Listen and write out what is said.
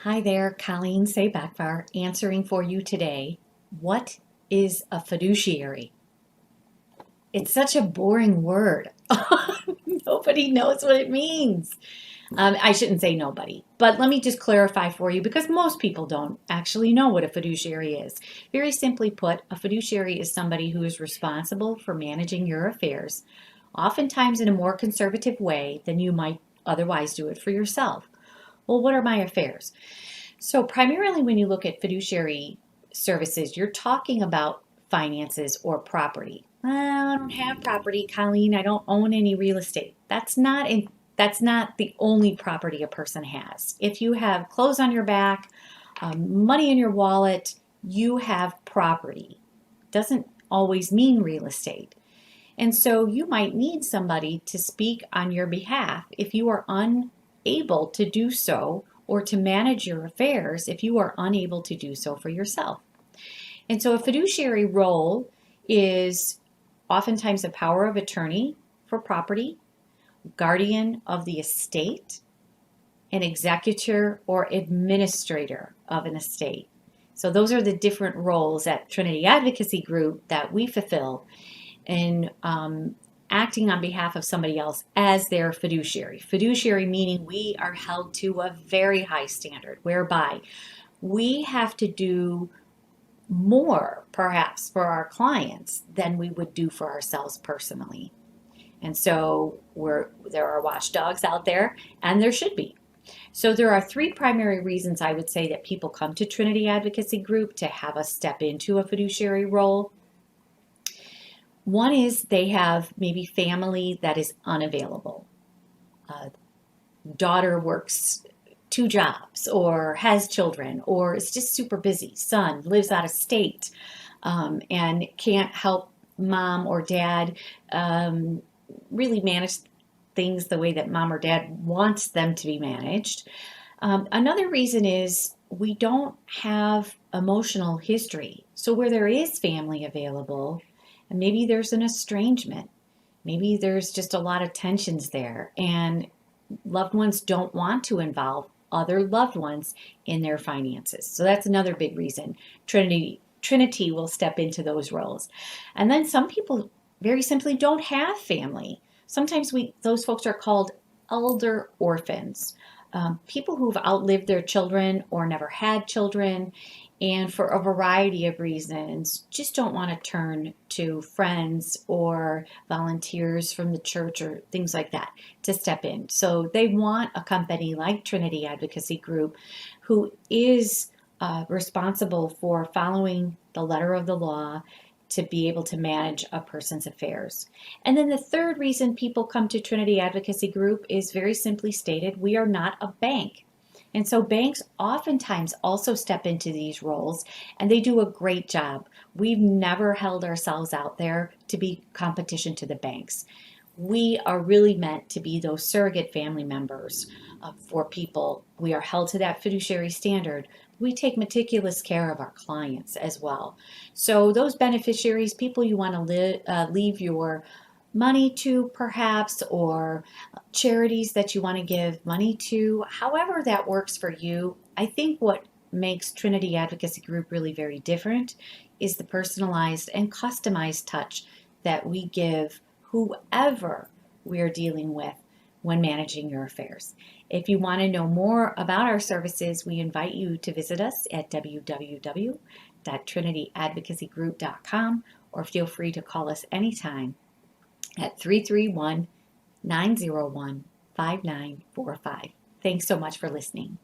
Hi there, Colleen Sabakvar answering for you today. What is a fiduciary? It's such a boring word. Nobody knows what it means. I shouldn't say nobody, but let me just clarify for you because most people don't actually know what a fiduciary is. Very simply put, a fiduciary is somebody who is responsible for managing your affairs, oftentimes in a more conservative way than you might otherwise do it for yourself. Well, what are my affairs? So, primarily when you look at fiduciary services, you're talking about finances or property. I don't have property, Colleen. I don't own any real estate. That's not the only property a person has. If you have clothes on your back, money in your wallet, you have property. Doesn't always mean real estate. And so you might need somebody to speak on your behalf if you are unable to do so or to manage your affairs if you are unable to do so for yourself. And so a fiduciary role is oftentimes a power of attorney for property, guardian of the estate, an executor or administrator of an estate. So those are the different roles at Trinity Advocacy Group that we fulfill in acting on behalf of somebody else as their fiduciary. Fiduciary meaning we are held to a very high standard whereby we have to do more perhaps for our clients than we would do for ourselves personally. And so there are watchdogs out there, and there should be. So there are three primary reasons I would say that people come to Trinity Advocacy Group to have us step into a fiduciary role. One is they have maybe family that is unavailable. Daughter works two jobs or has children or is just super busy. Son lives out of state and can't help mom or dad really manage things the way that mom or dad wants them to be managed. Another reason is we don't have emotional history. So where there is family available, and maybe there's an estrangement, maybe there's just a lot of tensions there, and loved ones don't want to involve other loved ones in their finances. So that's another big reason Trinity will step into those roles. And then some people very simply don't have family. Sometimes those folks are called elder orphans, people who've outlived their children or never had children, and for a variety of reasons just don't want to turn to friends or volunteers from the church or things like that to step in. So they want a company like Trinity Advocacy Group who is responsible for following the letter of the law to be able to manage a person's affairs. And then the third reason people come to Trinity Advocacy Group is very simply stated, we are not a bank. And so banks oftentimes also step into these roles, and they do a great job. We've never held ourselves out there to be competition to the banks. We are really meant to be those surrogate family members for people. We are held to that fiduciary standard. We take meticulous care of our clients as well. So those beneficiaries, people you want to leave your money to perhaps, or charities that you want to give money to, however that works for you. I think what makes Trinity Advocacy Group really very different is the personalized and customized touch that we give whoever we're dealing with when managing your affairs. If you want to know more about our services, we invite you to visit us at www.trinityadvocacygroup.com, or feel free to call us anytime at 331-901-5945. Thanks so much for listening.